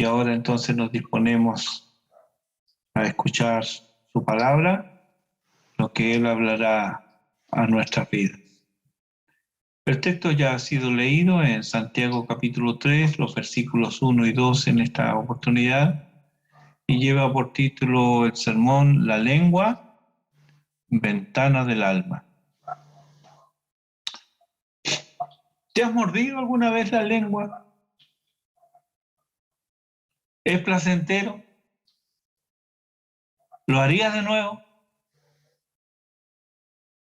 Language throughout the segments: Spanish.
ahora entonces nos disponemos a escuchar su palabra, lo que Él hablará a nuestras vidas. El texto ya ha sido leído en Santiago capítulo 3, los versículos 1 y 2 en esta oportunidad, y lleva por título el sermón La lengua, ventana del alma. ¿Te has mordido alguna vez la lengua? ¿Es placentero? ¿Lo harías de nuevo?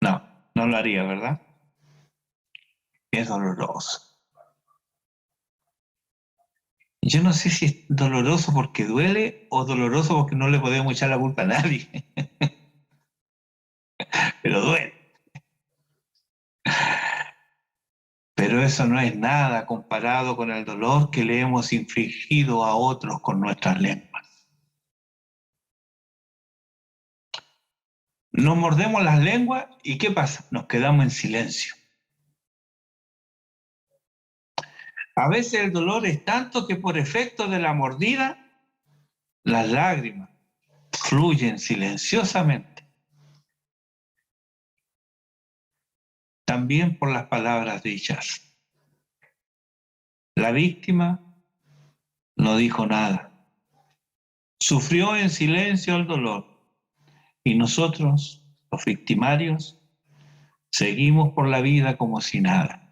No, no lo haría, ¿verdad? Es doloroso. Yo no sé si es doloroso porque duele o doloroso porque no le podemos echar la culpa a nadie. Pero duele. Pero eso no es nada comparado con el dolor que le hemos infligido a otros con nuestras lenguas. Nos mordemos las lenguas y ¿qué pasa? Nos quedamos en silencio. A veces el dolor es tanto que por efecto de la mordida, las lágrimas fluyen silenciosamente. También por las palabras dichas. La víctima no dijo nada. Sufrió en silencio el dolor. Y nosotros, los victimarios, seguimos por la vida como si nada.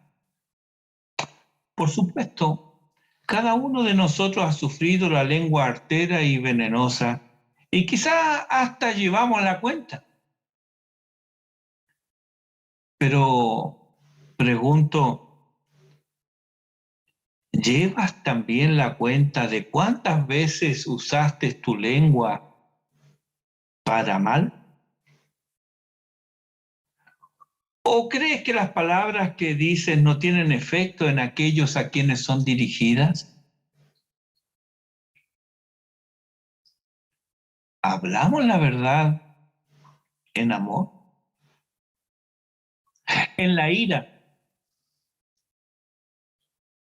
Por supuesto, cada uno de nosotros ha sufrido la lengua artera y venenosa y quizá hasta llevamos la cuenta. Pero pregunto, ¿llevas también la cuenta de cuántas veces usaste tu lengua para mal? ¿O crees que las palabras que dices no tienen efecto en aquellos a quienes son dirigidas? ¿Hablamos la verdad en amor? En la ira,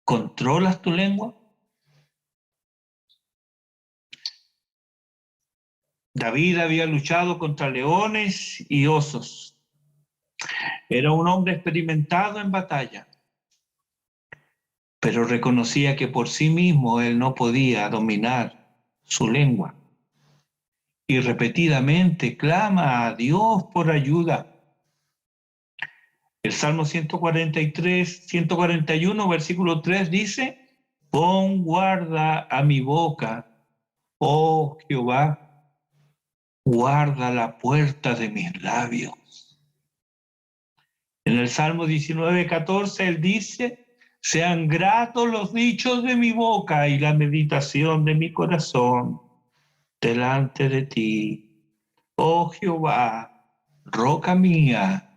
¿controlas tu lengua? David había luchado contra leones y osos. Era un hombre experimentado en batalla, pero reconocía que por sí mismo él no podía dominar su lengua. Y repetidamente clama a Dios por ayuda. El Salmo 141, versículo 3 dice, pon guarda a mi boca, oh Jehová, guarda la puerta de mis labios. En el Salmo 19:14 él dice, sean gratos los dichos de mi boca y la meditación de mi corazón delante de ti, oh Jehová, roca mía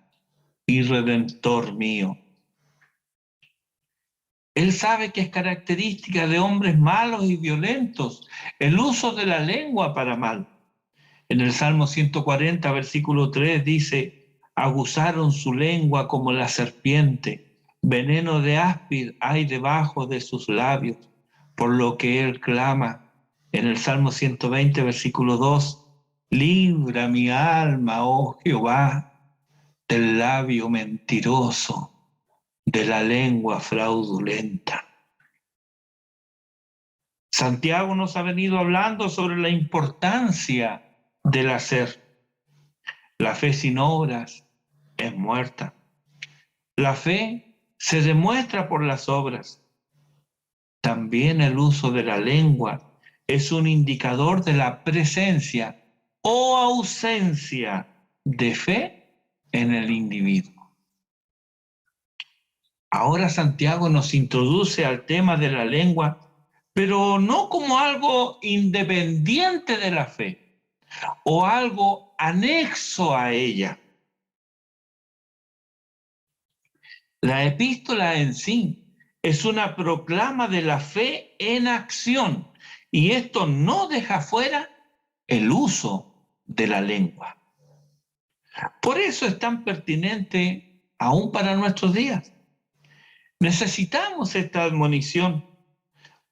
y redentor mío. Él sabe que es característica de hombres malos y violentos el uso de la lengua para mal. En el Salmo 140, versículo 3 dice, aguzaron su lengua como la serpiente, veneno de áspid hay debajo de sus labios, por lo que él clama. En el Salmo 120, versículo 2, libra mi alma, oh Jehová, del labio mentiroso, de la lengua fraudulenta. Santiago nos ha venido hablando sobre la importancia del hacer. La fe sin obras es muerta. La fe se demuestra por las obras. También el uso de la lengua es un indicador de la presencia o ausencia de fe en el individuo. Ahora Santiago nos introduce al tema de la lengua, pero no como algo independiente de la fe o algo anexo a ella. La epístola en sí es una proclama de la fe en acción y esto no deja fuera el uso de la lengua. Por eso es tan pertinente aún para nuestros días. Necesitamos esta admonición,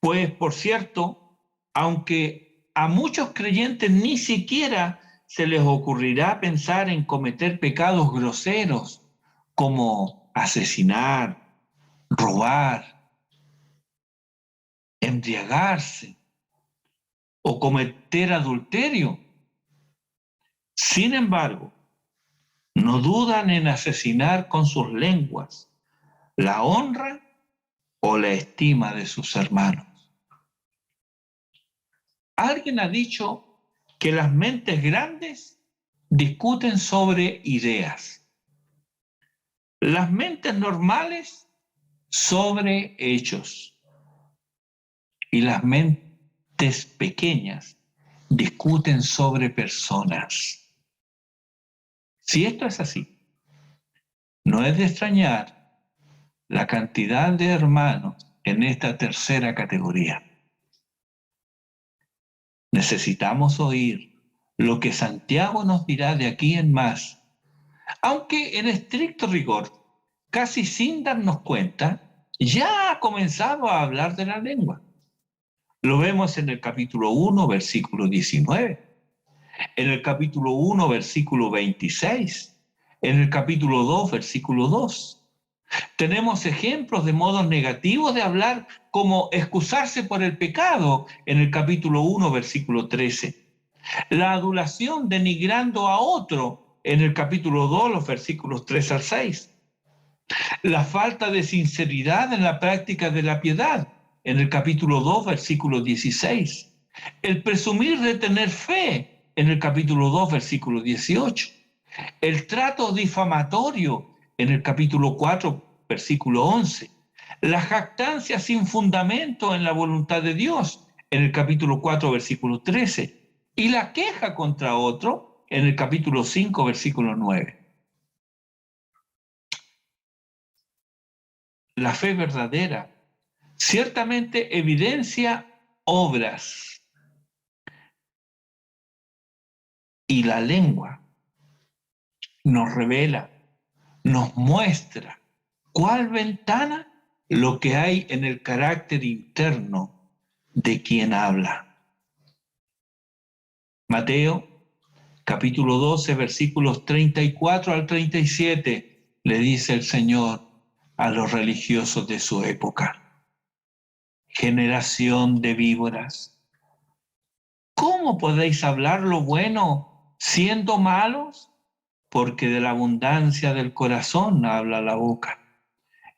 pues, por cierto, aunque a muchos creyentes ni siquiera se les ocurrirá pensar en cometer pecados groseros como asesinar, robar, embriagarse o cometer adulterio. Sin embargo, no dudan en asesinar con sus lenguas la honra o la estima de sus hermanos. Alguien ha dicho que las mentes grandes discuten sobre ideas, las mentes normales sobre hechos y las mentes pequeñas discuten sobre personas. Si esto es así, no es de extrañar la cantidad de hermanos en esta tercera categoría. Necesitamos oír lo que Santiago nos dirá de aquí en más, aunque en estricto rigor, casi sin darnos cuenta, ya ha comenzado a hablar de la lengua. Lo vemos en el capítulo 1, versículo 19, en el capítulo 1, versículo 26, en el capítulo 2, versículo 2. Tenemos ejemplos de modos negativos de hablar, como excusarse por el pecado en el capítulo 1, versículo 13. La adulación denigrando a otro en el capítulo 2, los versículos 3 al 6. La falta de sinceridad en la práctica de la piedad en el capítulo 2, versículo 16. El presumir de tener fe en el capítulo 2, versículo 18. El trato difamatorio en el capítulo 4, versículo 11. La jactancia sin fundamento en la voluntad de Dios en el capítulo 4, versículo 13. Y la queja contra otro en el capítulo 5, versículo 9. La fe verdadera ciertamente evidencia obras, y la lengua nos revela, nos muestra cuál ventana lo que hay en el carácter interno de quien habla. Mateo capítulo 12, versículos 34 al 37, le dice el Señor a los religiosos de su época: generación de víboras, ¿cómo podéis hablar lo bueno siendo malos? Porque de la abundancia del corazón habla la boca.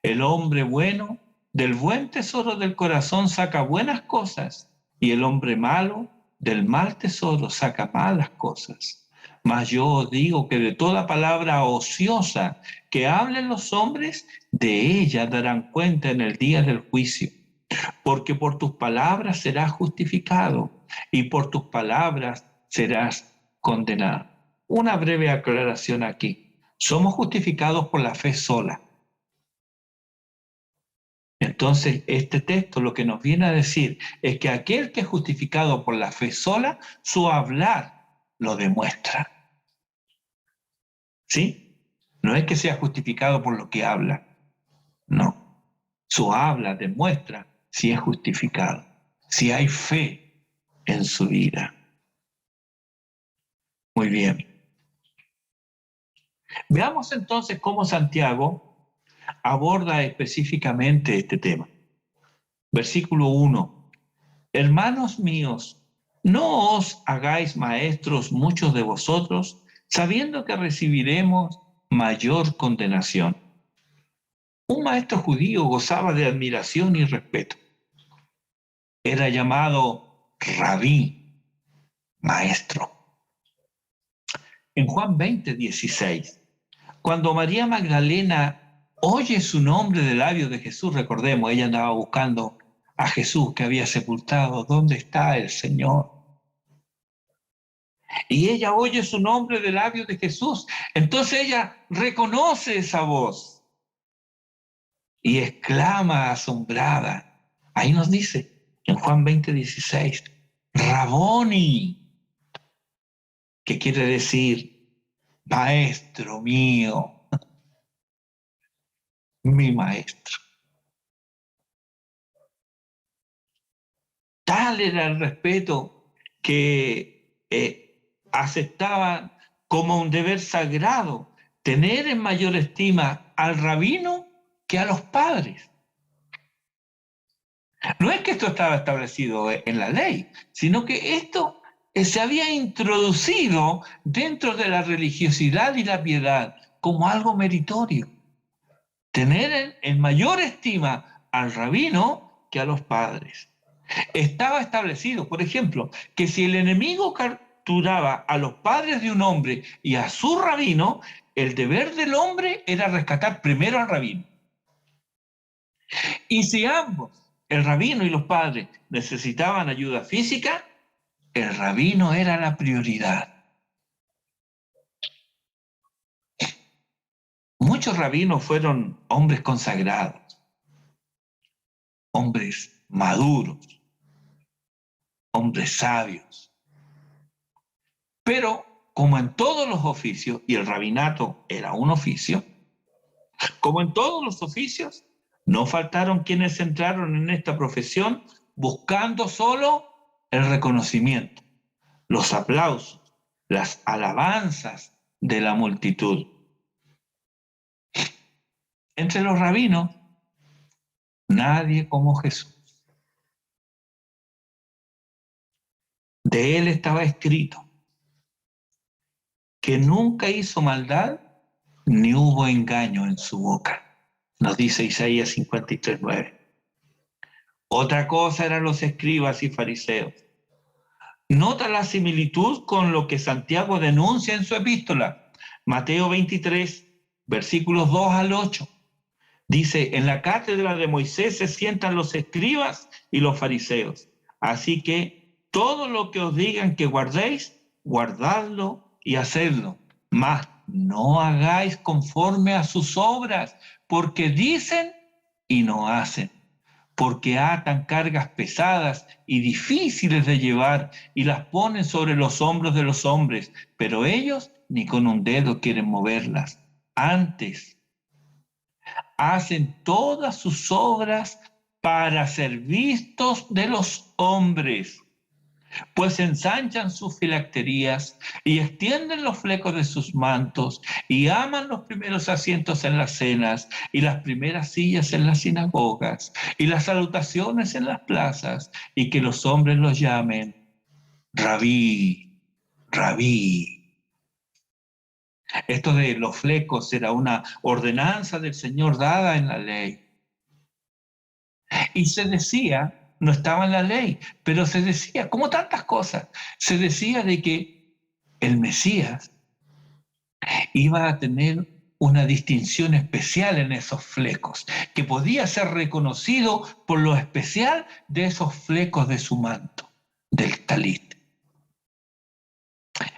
El hombre bueno del buen tesoro del corazón saca buenas cosas, y el hombre malo del mal tesoro saca malas cosas. Mas yo os digo que de toda palabra ociosa que hablen los hombres, de ella darán cuenta en el día del juicio. Porque por tus palabras serás justificado y por tus palabras serás condenado. Una breve aclaración aquí. Somos justificados por la fe sola. Entonces, este texto lo que nos viene a decir es que aquel que es justificado por la fe sola, su hablar lo demuestra. ¿Sí? No es que sea justificado por lo que habla, no. Su habla demuestra si es justificado, si hay fe en su vida. Muy bien. Veamos entonces cómo Santiago aborda específicamente este tema. Versículo 1. Hermanos míos, no os hagáis maestros muchos de vosotros, sabiendo que recibiremos mayor condenación. Un maestro judío gozaba de admiración y respeto. Era llamado rabí, maestro. En Juan 20:16, cuando María Magdalena oye su nombre del labio de Jesús, recordemos, ella andaba buscando a Jesús que había sepultado. ¿Dónde está el Señor? Y ella oye su nombre del labio de Jesús. Entonces ella reconoce esa voz y exclama asombrada. Ahí nos dice en Juan 20:16, Raboni, que quiere decir maestro mío, mi maestro. Tal era el respeto que aceptaban como un deber sagrado tener en mayor estima al rabino que a los padres. No es que esto estaba establecido en la ley, sino que esto se había introducido dentro de la religiosidad y la piedad como algo meritorio. Tener en mayor estima al rabino que a los padres. Estaba establecido, por ejemplo, que si el enemigo capturaba a los padres de un hombre y a su rabino, el deber del hombre era rescatar primero al rabino. Y si ambos, el rabino y los padres, necesitaban ayuda física, el rabino era la prioridad. Muchos rabinos fueron hombres consagrados, hombres maduros, hombres sabios. Pero como en todos los oficios, y el rabinato era un oficio, como en todos los oficios, no faltaron quienes entraron en esta profesión buscando solo el reconocimiento, los aplausos, las alabanzas de la multitud. Entre los rabinos, nadie como Jesús. De él estaba escrito que nunca hizo maldad ni hubo engaño en su boca, nos dice Isaías 53:9. Otra cosa eran los escribas y fariseos. Nota la similitud con lo que Santiago denuncia en su epístola. Mateo 23, versículos 2 al 8. Dice, en la cátedra de Moisés se sientan los escribas y los fariseos. Así que todo lo que os digan que guardéis, guardadlo y hacedlo. Mas no hagáis conforme a sus obras, porque dicen y no hacen. Porque atan cargas pesadas y difíciles de llevar y las ponen sobre los hombros de los hombres, pero ellos ni con un dedo quieren moverlas. Antes, hacen todas sus obras para ser vistos de los hombres, pues ensanchan sus filacterías y extienden los flecos de sus mantos y aman los primeros asientos en las cenas y las primeras sillas en las sinagogas y las salutaciones en las plazas y que los hombres los llamen Rabí, Rabí. Esto de los flecos era una ordenanza del Señor dada en la ley. Y se decía, no estaba en la ley, pero se decía, como tantas cosas, se decía de que el Mesías iba a tener una distinción especial en esos flecos, que podía ser reconocido por lo especial de esos flecos de su manto, del talit.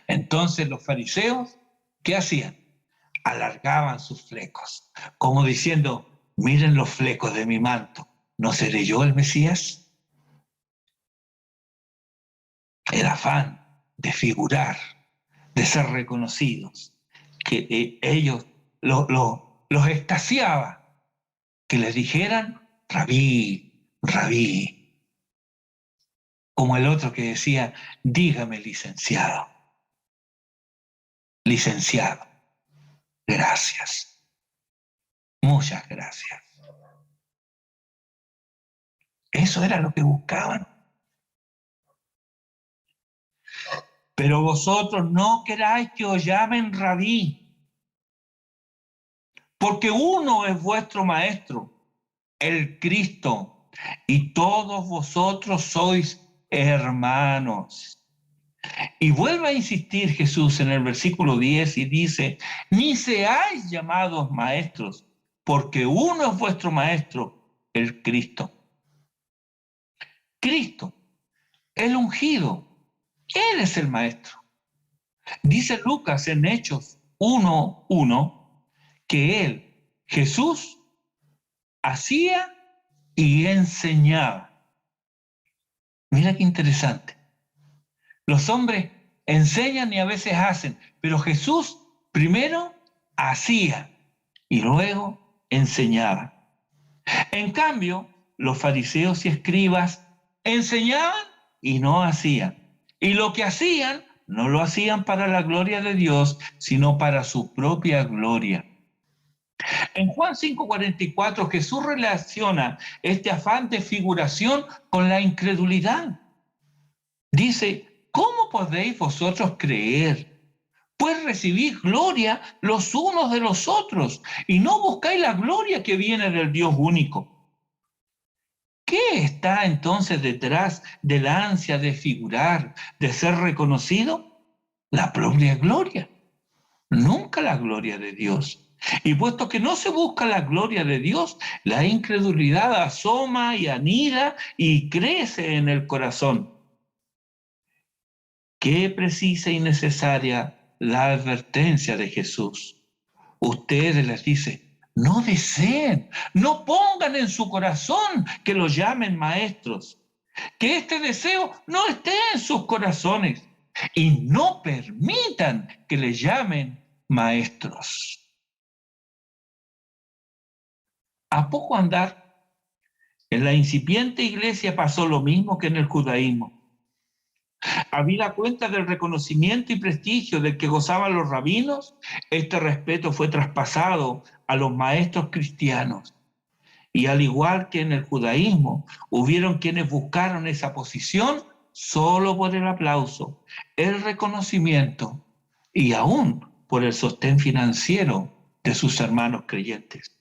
Entonces los fariseos, ¿qué hacían? Alargaban sus flecos, como diciendo, miren los flecos de mi manto, ¿no seré yo el Mesías? El afán de figurar, de ser reconocidos, que ellos los extasiaba, que les dijeran, Rabí, Rabí, como el otro que decía, dígame licenciado, licenciado, gracias, muchas gracias. Eso era lo que buscaban. Pero vosotros no queráis que os llamen Rabí, porque uno es vuestro maestro, el Cristo, y todos vosotros sois hermanos. Y vuelve a insistir Jesús en el versículo 10 y dice, ni seáis llamados maestros, porque uno es vuestro maestro, el Cristo. Cristo, el ungido, Él es el maestro. Dice Lucas en Hechos 1:1 que Él, Jesús, hacía y enseñaba. Mira qué interesante. Los hombres enseñan y a veces hacen, pero Jesús primero hacía y luego enseñaba. En cambio, los fariseos y escribas Enseñaban y no hacían. Y lo que hacían, no lo hacían para la gloria de Dios, sino para su propia gloria. En Juan 5:44 Jesús relaciona este afán de figuración con la incredulidad. Dice, ¿cómo podéis vosotros creer? Pues recibís gloria los unos de los otros y no buscáis la gloria que viene del Dios único. ¿Qué está entonces detrás de la ansia de figurar, de ser reconocido? La propia gloria, nunca la gloria de Dios. Y puesto que no se busca la gloria de Dios, la incredulidad asoma y anida y crece en el corazón. Qué precisa y necesaria la advertencia de Jesús. Ustedes les dice, no deseen, no pongan en su corazón que los llamen maestros, que este deseo no esté en sus corazones y no permitan que les llamen maestros. A poco andar, en la incipiente iglesia pasó lo mismo que en el judaísmo. Habida cuenta del reconocimiento y prestigio del que gozaban los rabinos, este respeto fue traspasado a los maestros cristianos. Y al igual que en el judaísmo, hubieron quienes buscaron esa posición solo por el aplauso, el reconocimiento y aún por el sostén financiero de sus hermanos creyentes.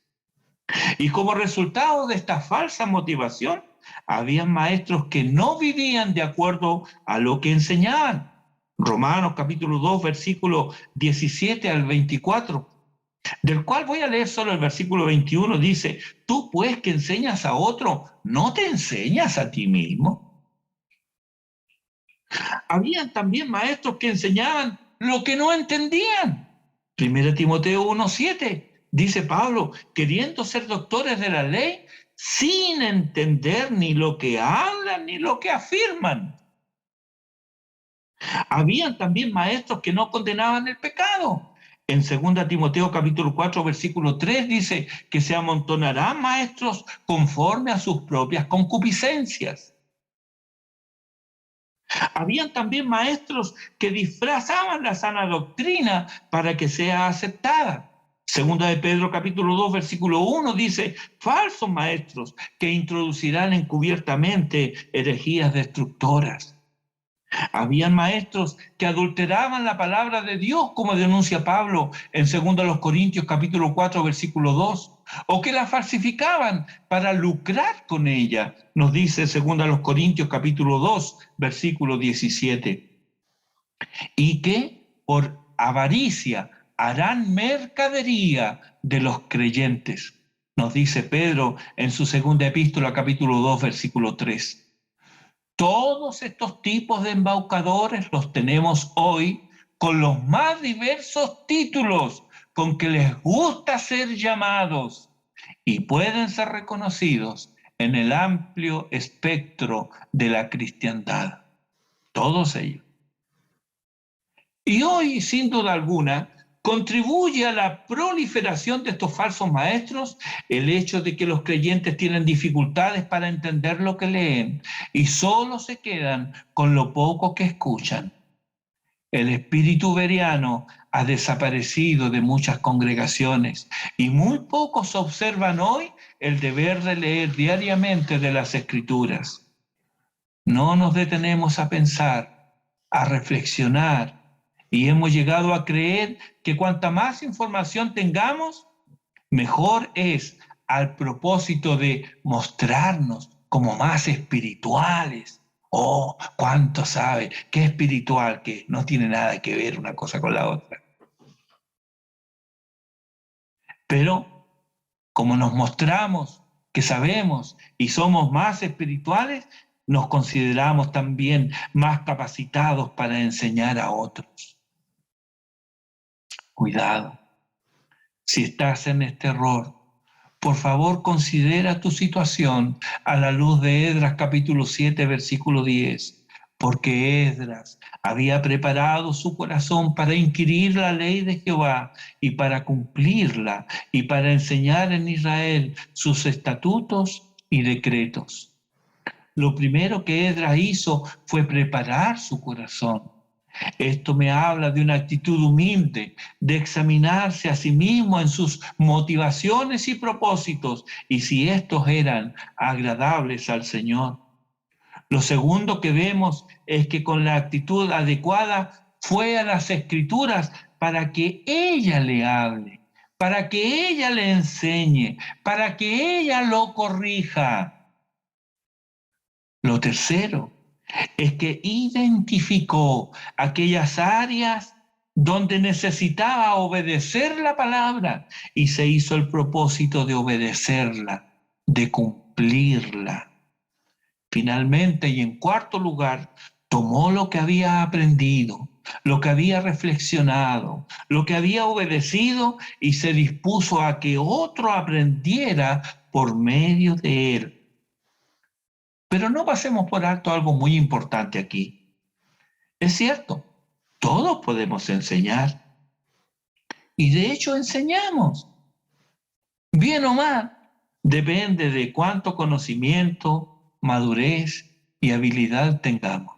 Y como resultado de esta falsa motivación, habían maestros que no vivían de acuerdo a lo que enseñaban. Romanos capítulo 2, versículo 17 al 24, del cual voy a leer solo el versículo 21, dice, tú pues que enseñas a otro, ¿no te enseñas a ti mismo? Habían también maestros que enseñaban lo que no entendían. 1 Timoteo 1:7 dice Pablo, queriendo ser doctores de la ley, sin entender ni lo que hablan ni lo que afirman. Habían también maestros que no condenaban el pecado. En 2 Timoteo capítulo 4, versículo 3 dice que se amontonarán maestros conforme a sus propias concupiscencias. Habían también maestros que disfrazaban la sana doctrina para que sea aceptada. Segunda de Pedro capítulo 2 versículo 1 dice, falsos maestros que introducirán encubiertamente herejías destructoras. Habían maestros que adulteraban la palabra de Dios, como denuncia Pablo en 2 Corintios capítulo 4 versículo 2, o que la falsificaban para lucrar con ella, nos dice 2 Corintios capítulo 2 versículo 17, y que por avaricia harán mercadería de los creyentes, nos dice Pedro en su segunda epístola capítulo 2 versículo 3. Todos estos tipos de embaucadores los tenemos hoy con los más diversos títulos con que les gusta ser llamados y pueden ser reconocidos en el amplio espectro de la cristiandad. Todos ellos. Y hoy, sin duda alguna, contribuye a la proliferación de estos falsos maestros el hecho de que los creyentes tienen dificultades para entender lo que leen y solo se quedan con lo poco que escuchan. El espíritu bereano ha desaparecido de muchas congregaciones y muy pocos observan hoy el deber de leer diariamente de las Escrituras. No nos detenemos a pensar, a reflexionar, y hemos llegado a creer que cuanta más información tengamos, mejor es, al propósito de mostrarnos como más espirituales. Oh, cuánto sabe, qué espiritual, que no tiene nada que ver una cosa con la otra. Pero como nos mostramos que sabemos y somos más espirituales, nos consideramos también más capacitados para enseñar a otros. Cuidado, si estás en este error, por favor considera tu situación a la luz de Esdras capítulo 7, versículo 10, porque Esdras había preparado su corazón para inquirir la ley de Jehová y para cumplirla y para enseñar en Israel sus estatutos y decretos. lo primero que Esdras hizo fue preparar su corazón. Esto me habla de una actitud humilde, de examinarse a sí mismo en sus motivaciones y propósitos, y si estos eran agradables al Señor. Lo segundo que vemos es que con la actitud adecuada fue a las Escrituras para que ella le hable, para que ella le enseñe, para que ella lo corrija. Lo tercero es que identificó aquellas áreas donde necesitaba obedecer la palabra y se hizo el propósito de obedecerla, de cumplirla. Finalmente, y en cuarto lugar, tomó lo que había aprendido, lo que había reflexionado, lo que había obedecido y se dispuso a que otro aprendiera por medio de él. Pero no pasemos por alto algo muy importante aquí. Es cierto, todos podemos enseñar. Y de hecho enseñamos. Bien o mal, depende de cuánto conocimiento, madurez y habilidad tengamos.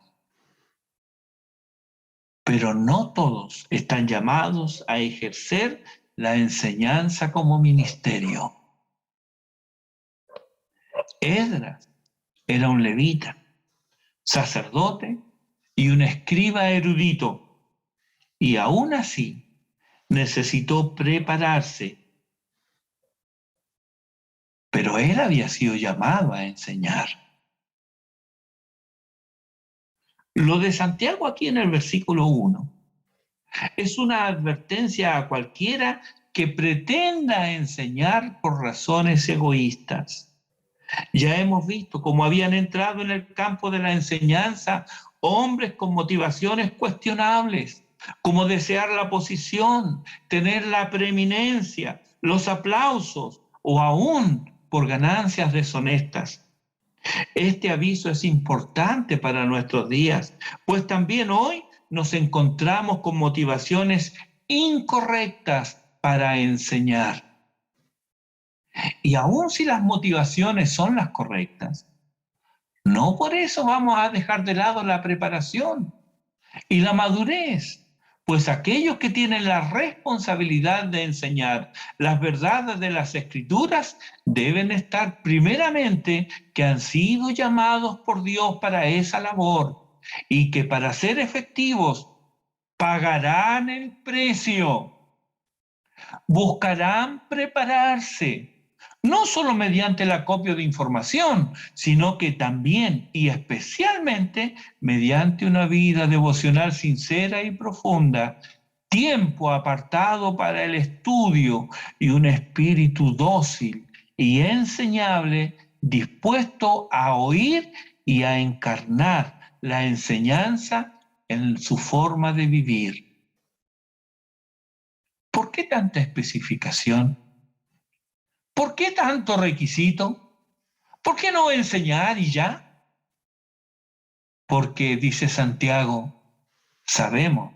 Pero no todos están llamados a ejercer la enseñanza como ministerio. Esdras era un levita, sacerdote y un escriba erudito, y aún así necesitó prepararse. Pero él había sido llamado a enseñar. Lo de Santiago aquí en el versículo 1 es una advertencia a cualquiera que pretenda enseñar por razones egoístas. Ya hemos visto cómo habían entrado en el campo de la enseñanza hombres con motivaciones cuestionables, como desear la posición, tener la preeminencia, los aplausos o aún por ganancias deshonestas. Este aviso es importante para nuestros días, pues también hoy nos encontramos con motivaciones incorrectas para enseñar. Y aun si las motivaciones son las correctas, no por eso vamos a dejar de lado la preparación y la madurez, pues aquellos que tienen la responsabilidad de enseñar las verdades de las Escrituras deben estar primeramente que han sido llamados por Dios para esa labor y que para ser efectivos pagarán el precio, buscarán prepararse, no solo mediante el acopio de información, sino que también y especialmente mediante una vida devocional sincera y profunda, tiempo apartado para el estudio y un espíritu dócil y enseñable, dispuesto a oír y a encarnar la enseñanza en su forma de vivir. ¿Por qué tanta especificación? ¿Por qué tanto requisito? ¿Por qué no enseñar y ya? Porque, dice Santiago, sabemos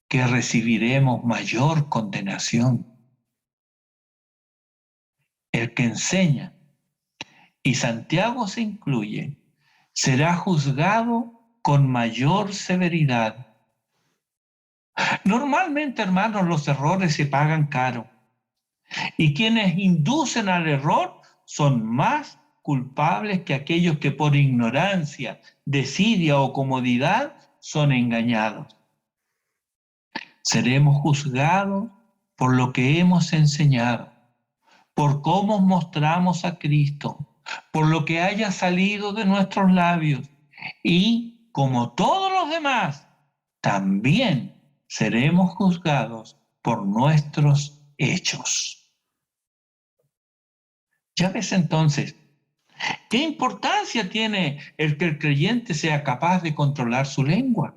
que recibiremos mayor condenación. El que enseña, y Santiago se incluye, será juzgado con mayor severidad. Normalmente, hermanos, los errores se pagan caro. Y quienes inducen al error son más culpables que aquellos que por ignorancia, desidia o comodidad son engañados. Seremos juzgados por lo que hemos enseñado, por cómo mostramos a Cristo, por lo que haya salido de nuestros labios y, como todos los demás, también seremos juzgados por nuestros hechos. Ya ves entonces, ¿qué importancia tiene el que el creyente sea capaz de controlar su lengua?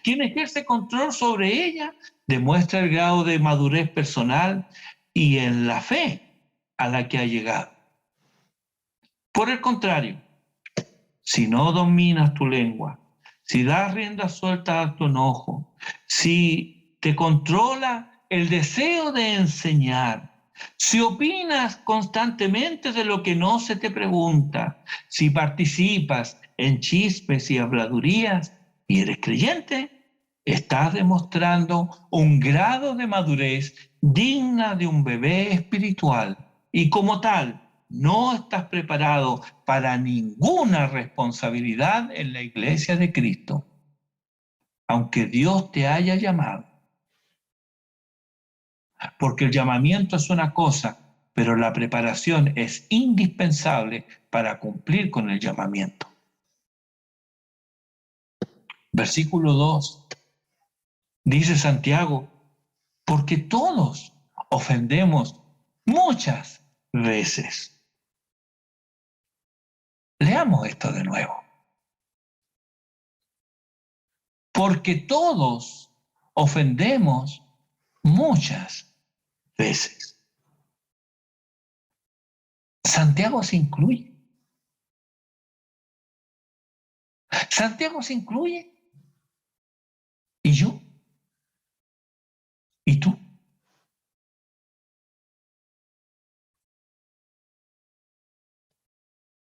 Quien ejerce control sobre ella demuestra el grado de madurez personal y en la fe a la que ha llegado. Por el contrario, si no dominas tu lengua, si das rienda suelta a tu enojo, si te controla el deseo de enseñar, Si opinas constantemente de lo que no se te pregunta, si participas en chismes y habladurías y eres creyente, estás demostrando un grado de madurez digna de un bebé espiritual y como tal no estás preparado para ninguna responsabilidad en la iglesia de Cristo, aunque Dios te haya llamado. Porque el llamamiento es una cosa, pero la preparación es indispensable para cumplir con el llamamiento. Versículo 2, dice Santiago, porque todos ofendemos muchas veces. Leamos esto de nuevo. Porque todos ofendemos muchas veces. Santiago se incluye. Santiago se incluye. ¿Y yo? ¿Y tú?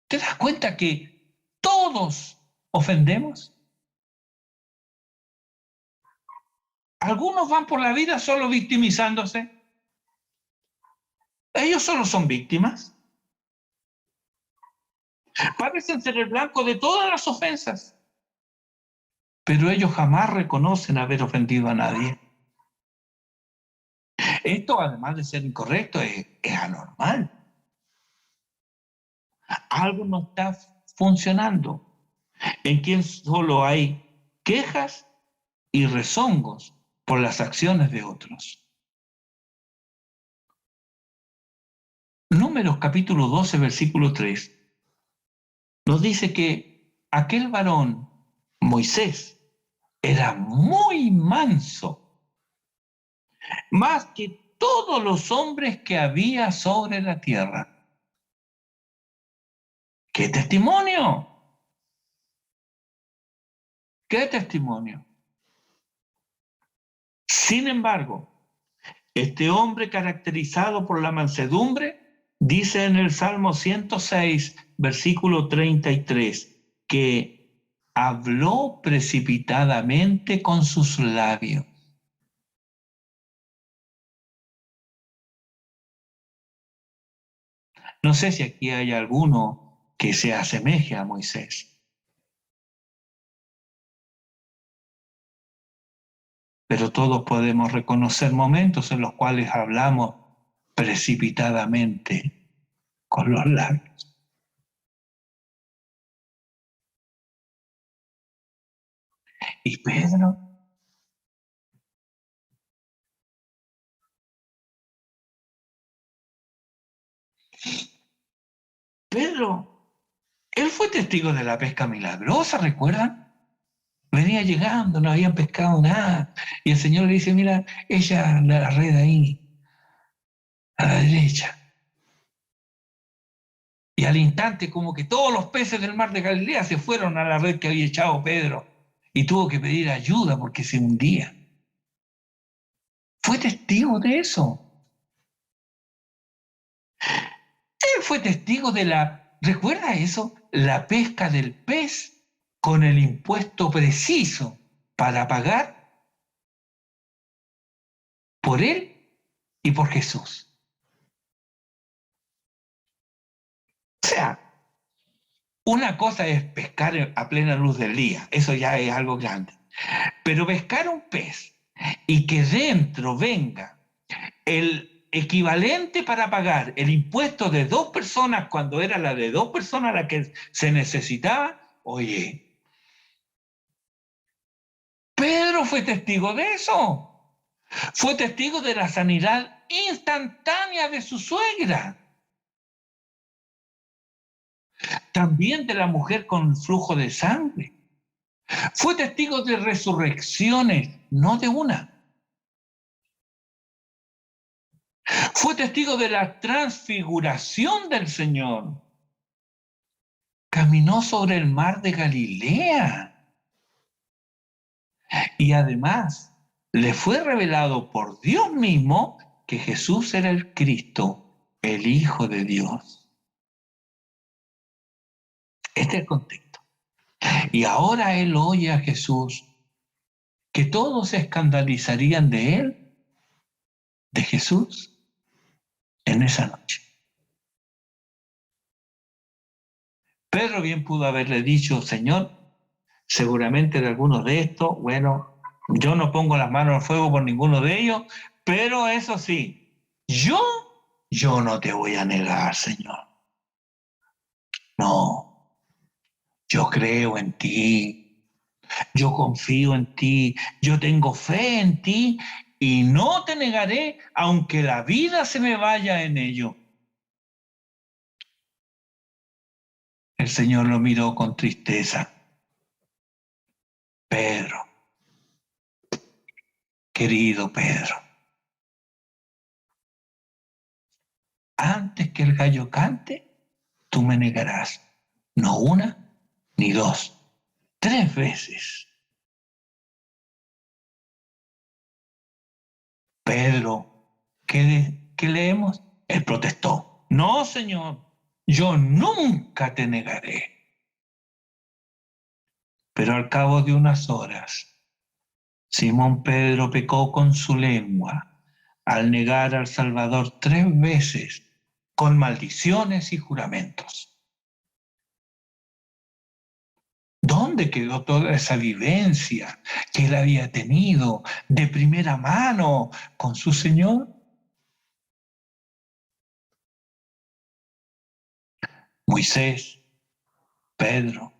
¿Te das cuenta que todos ofendemos? Algunos van por la vida solo victimizándose. Ellos solo son víctimas. Parecen ser el blanco de todas las ofensas. Pero ellos jamás reconocen haber ofendido a nadie. Esto, además de ser incorrecto, es anormal. Algo no está funcionando. En quien solo hay quejas y rezongos por las acciones de otros. Números capítulo 12, versículo 3, nos dice que aquel varón, Moisés, era muy manso, más que todos los hombres que había sobre la tierra. ¡Qué testimonio! ¡Qué testimonio! Sin embargo, este hombre caracterizado por la mansedumbre, dice en el Salmo 106, versículo 33, que habló precipitadamente con sus labios. No sé si aquí hay alguno que se asemeje a Moisés. Pero todos podemos reconocer momentos en los cuales hablamos precipitadamente con los labios. Y Pedro, él fue testigo de la pesca milagrosa, ¿recuerdan? Venía llegando, no habían pescado nada. Y el Señor le dice, mira, ella la red ahí, a la derecha. Y al instante, como que todos los peces del mar de Galilea se fueron a la red que había echado Pedro. Y tuvo que pedir ayuda porque se hundía. Fue testigo de eso. Él fue testigo de ¿recuerda eso? La pesca del pez con el impuesto preciso para pagar por él y por Jesús. O sea, una cosa es pescar a plena luz del día, eso ya es algo grande. Pero pescar un pez y que dentro venga el equivalente para pagar el impuesto de 2 personas cuando era la de 2 personas la que se necesitaba, oye, Pedro fue testigo de eso. Fue testigo de la sanidad instantánea de su suegra. También de la mujer con flujo de sangre. Fue testigo de resurrecciones, no de una. Fue testigo de la transfiguración del Señor. Caminó sobre el mar de Galilea. Y además, le fue revelado por Dios mismo que Jesús era el Cristo, el Hijo de Dios. Este es el contexto. Y ahora él oye a Jesús, que todos se escandalizarían de él, de Jesús, en esa noche. Pedro bien pudo haberle dicho, Señor, seguramente de algunos de estos, bueno, yo no pongo las manos al fuego por ninguno de ellos, pero eso sí, yo no te voy a negar, Señor. No, yo creo en ti, yo confío en ti, yo tengo fe en ti y no te negaré aunque la vida se me vaya en ello. El Señor lo miró con tristeza. Pedro, querido Pedro, antes que el gallo cante, tú me negarás, no una ni dos, 3 veces. Pedro, ¿qué leemos? Él protestó. No, Señor, yo nunca te negaré. Pero al cabo de unas horas, Simón Pedro pecó con su lengua al negar al Salvador 3 veces con maldiciones y juramentos. ¿Dónde quedó toda esa vivencia que él había tenido de primera mano con su Señor? Moisés, Pedro,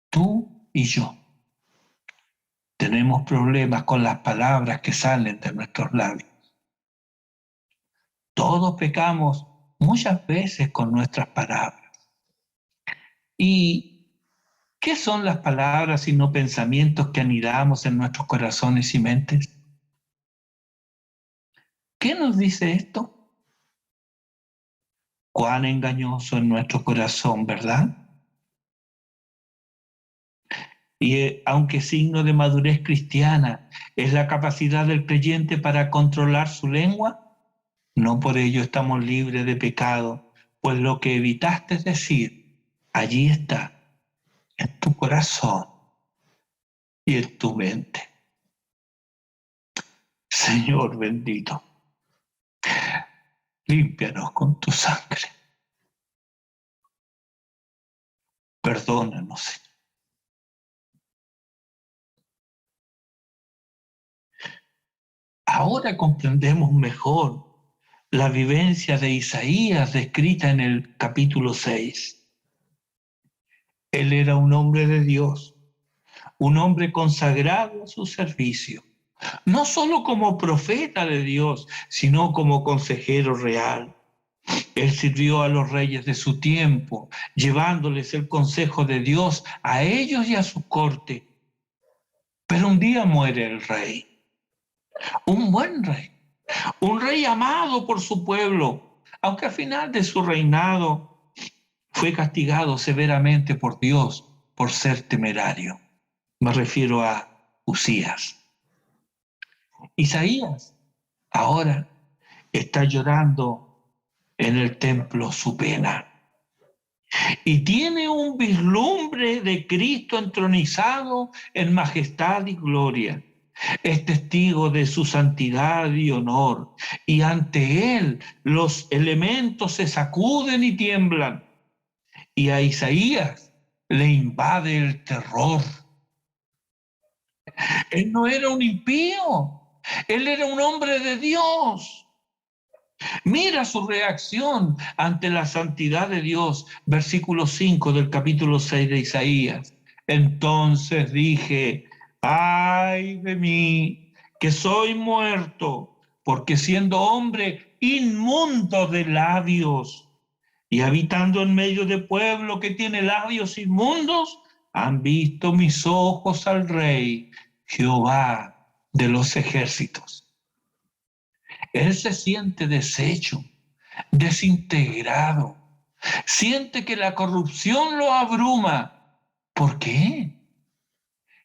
tú y yo tenemos problemas con las palabras que salen de nuestros labios. Todos pecamos muchas veces con nuestras palabras. ¿Y qué son las palabras sino pensamientos que anidamos en nuestros corazones y mentes? ¿Qué nos dice esto? Cuán engañoso es nuestro corazón, ¿verdad? Y aunque signo de madurez cristiana es la capacidad del creyente para controlar su lengua, no por ello estamos libres de pecado, pues lo que evitaste decir, allí está, en tu corazón y en tu mente. Señor bendito, límpianos con tu sangre. Perdónanos, Señor. Ahora comprendemos mejor la vivencia de Isaías descrita en el capítulo 6. Él era un hombre de Dios, un hombre consagrado a su servicio, no solo como profeta de Dios, sino como consejero real. Él sirvió a los reyes de su tiempo, llevándoles el consejo de Dios a ellos y a su corte. Pero un día muere el rey, un buen rey, un rey amado por su pueblo, aunque al final de su reinado fue castigado severamente por Dios por ser temerario. Me refiero a Usías. Isaías ahora está llorando en el templo su pena y tiene un vislumbre de Cristo entronizado en majestad y gloria. Es testigo de su santidad y honor, y ante él los elementos se sacuden y tiemblan, y a Isaías le invade el terror. Él no era un impío, él era un hombre de Dios. Mira su reacción ante la santidad de Dios, versículo 5 del capítulo 6 de Isaías. Entonces dije, ay de mí, que soy muerto, porque siendo hombre inmundo de labios y habitando en medio de pueblo que tiene labios inmundos, han visto mis ojos al Rey, Jehová de los ejércitos. Él se siente deshecho, desintegrado, siente que la corrupción lo abruma. ¿Por qué?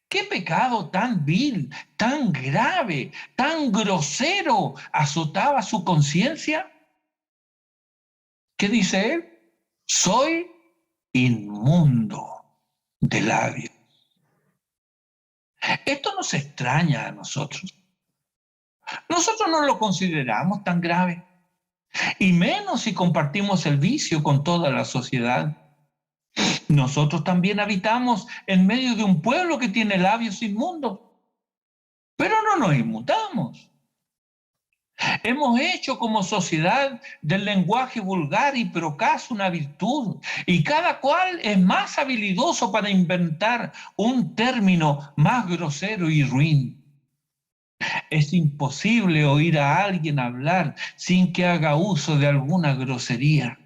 ¿Qué pecado tan vil, tan grave, tan grosero azotaba su conciencia? ¿Qué dice él? Soy inmundo de labios. Esto nos extraña a nosotros. Nosotros no lo consideramos tan grave, y menos si compartimos el vicio con toda la sociedad. Nosotros también habitamos en medio de un pueblo que tiene labios inmundos, pero no nos inmutamos. Hemos hecho como sociedad del lenguaje vulgar y procaz una virtud, y cada cual es más habilidoso para inventar un término más grosero y ruin. Es imposible oír a alguien hablar sin que haga uso de alguna grosería.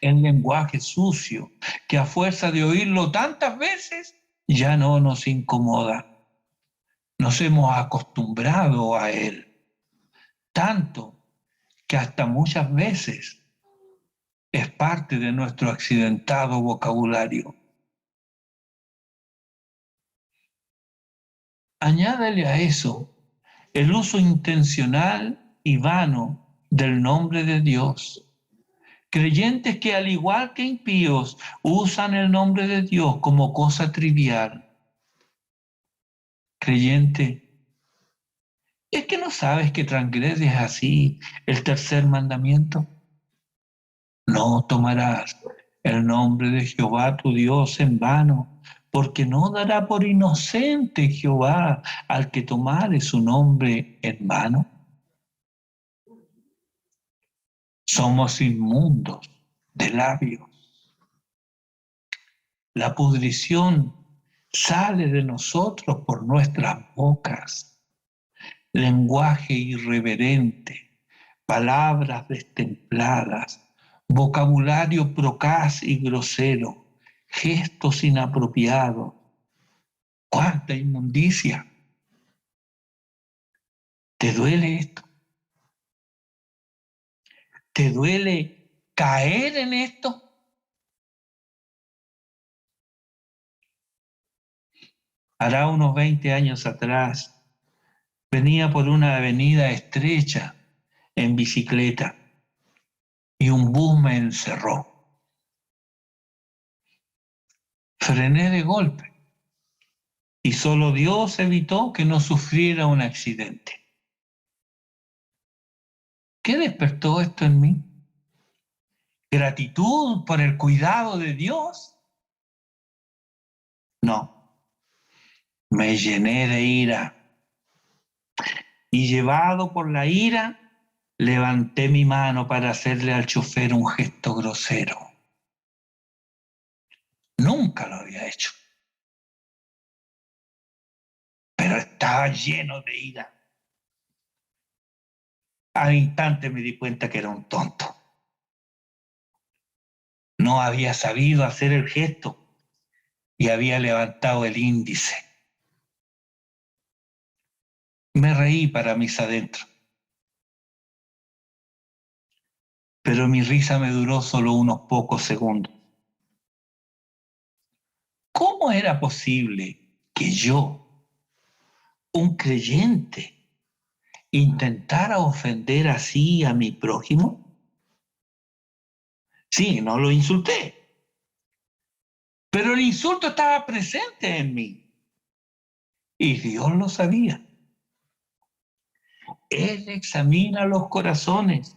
El lenguaje sucio, que a fuerza de oírlo tantas veces, ya no nos incomoda. Nos hemos acostumbrado a él, tanto que hasta muchas veces es parte de nuestro accidentado vocabulario. Añádale a eso el uso intencional y vano del nombre de Dios. Creyentes que, al igual que impíos, usan el nombre de Dios como cosa trivial. Creyente, ¿es que no sabes que transgredes así el tercer mandamiento? No tomarás el nombre de Jehová tu Dios en vano, porque no dará por inocente Jehová al que tomare su nombre en vano. Somos inmundos de labios. La pudrición sale de nosotros por nuestras bocas. Lenguaje irreverente, palabras destempladas, vocabulario procaz y grosero, gestos inapropiados. ¡Cuánta inmundicia! ¿Te duele esto? ¿Te duele caer en esto? Hará unos 20 años atrás, venía por una avenida estrecha en bicicleta y un bus me encerró. Frené de golpe y solo Dios evitó que no sufriera un accidente. ¿Qué despertó esto en mí? ¿Gratitud por el cuidado de Dios? No, me llené de ira y, llevado por la ira, levanté mi mano para hacerle al chofer un gesto grosero. Nunca lo había hecho, pero estaba lleno de ira. Al instante me di cuenta que era un tonto. No había sabido hacer el gesto y había levantado el índice. Me reí para mis adentros, pero mi risa me duró solo unos pocos segundos. ¿Cómo era posible que yo, un creyente, intentara ofender así a mi prójimo? Sí, no lo insulté, pero el insulto estaba presente en mí y Dios lo sabía. Él examina los corazones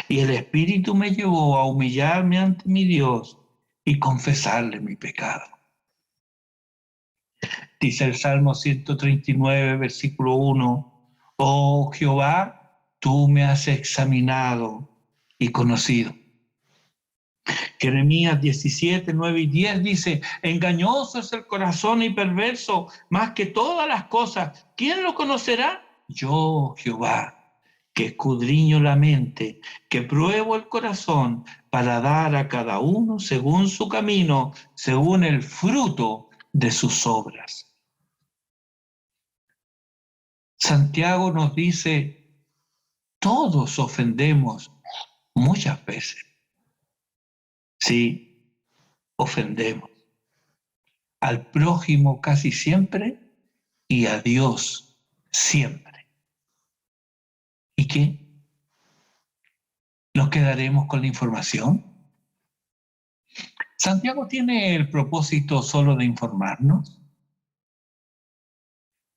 y el Espíritu me llevó a humillarme ante mi Dios y confesarle mi pecado. Dice el Salmo 139, versículo 1, oh Jehová, tú me has examinado y conocido. Jeremías 17, 9 y 10 dice, engañoso es el corazón y perverso, más que todas las cosas. ¿Quién lo conocerá? Yo, Jehová, que escudriño la mente, que pruebo el corazón para dar a cada uno según su camino, según el fruto de sus obras. Santiago nos dice, todos ofendemos muchas veces. Sí, ofendemos. al prójimo casi siempre y a Dios siempre. ¿Y qué? ¿Nos quedaremos con la información? ¿Santiago tiene el propósito solo de informarnos?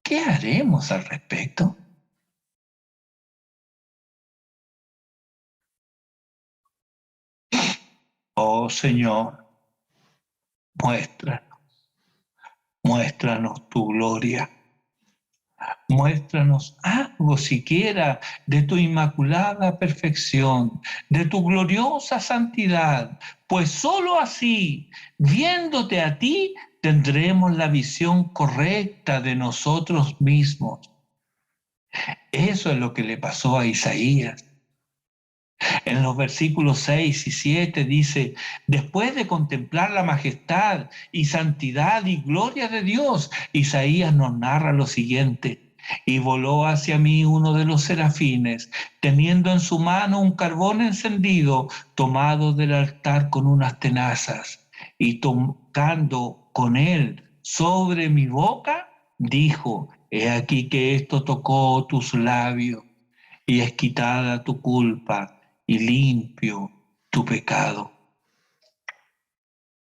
¿Qué haremos al respecto? Oh Señor, muéstranos tu gloria. Muéstranos algo siquiera de tu inmaculada perfección, de tu gloriosa santidad, pues sólo así, viéndote a ti, tendremos la visión correcta de nosotros mismos. Eso es lo que le pasó a Isaías. En los versículos 6 y 7 dice, después de contemplar la majestad y santidad y gloria de Dios, Isaías nos narra lo siguiente. Y voló hacia mí uno de los serafines, teniendo en su mano un carbón encendido, tomado del altar con unas tenazas, y tocando con él sobre mi boca, dijo, he aquí que esto tocó tus labios, y es quitada tu culpa y limpio tu pecado.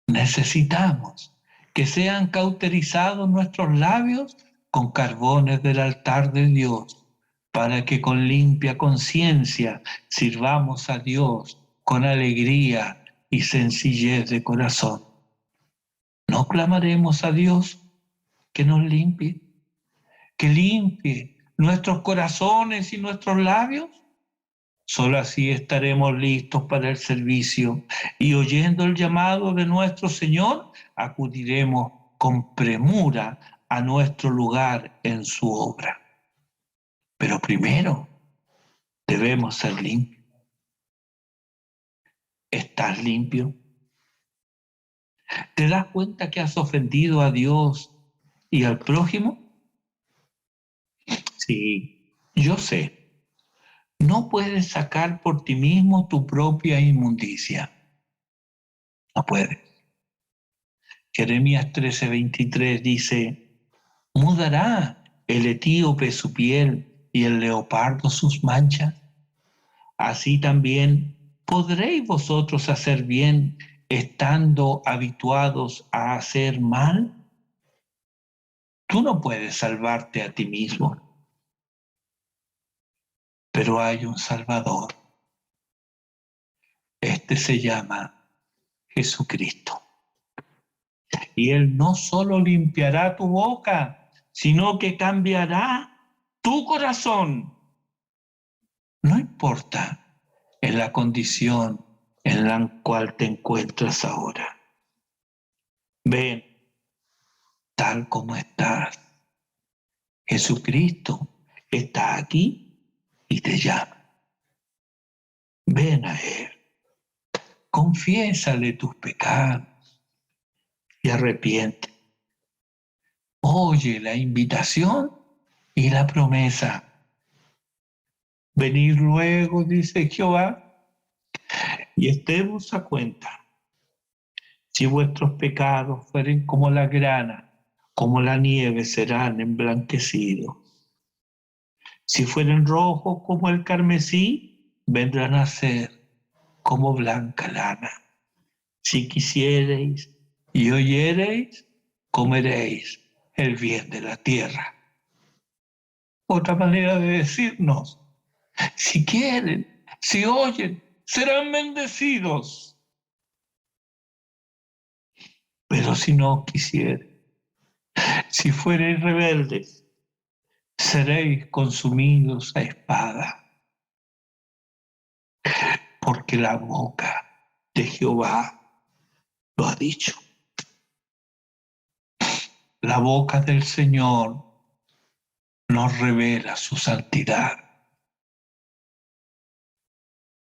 Necesitamos que sean cauterizados nuestros labios con carbones del altar de Dios, para que con limpia conciencia sirvamos a Dios con alegría y sencillez de corazón. ¿No clamaremos a Dios que nos limpie? Que limpie nuestros corazones y nuestros labios. Solo así estaremos listos para el servicio y oyendo el llamado de nuestro Señor, acudiremos con premura a nuestro lugar en su obra. Pero primero debemos ser limpios. ¿Estás limpio? ¿Te das cuenta que has ofendido a Dios y al prójimo? Sí, yo sé. No puedes sacar por ti mismo tu propia inmundicia. No puedes. Jeremías 13:23 dice, ¿mudará el etíope su piel y el leopardo sus manchas? Así también podréis vosotros hacer bien estando habituados a hacer mal. Tú no puedes salvarte a ti mismo, pero hay un Salvador. Este se llama Jesucristo. Y Él no solo limpiará tu boca, sino que cambiará tu corazón. No importa en la condición en la cual te encuentras ahora. Ven tal como estás. Jesucristo está aquí y te llama. Ven a Él. Confiésale tus pecados y arrepiente. Oye la invitación y la promesa. Venid luego, dice Jehová, y estemos a cuenta. Si vuestros pecados fueren como la grana, como la nieve serán emblanquecidos. Si fueren rojos como el carmesí, vendrán a ser como blanca lana. Si quisiereis y oyereis, comeréis el bien de la tierra. Otra manera de decirnos, si quieren, si oyen, serán bendecidos. Pero si no quisieren, si fuereis rebeldes, seréis consumidos a espada. Porque la boca de Jehová lo ha dicho. La boca del Señor nos revela su santidad.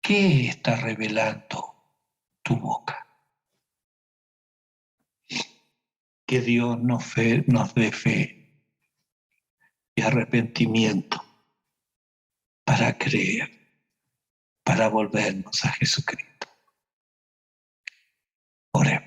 ¿Qué está revelando tu boca? Que Dios nos dé fe y arrepentimiento para creer, para volvernos a Jesucristo. Oremos.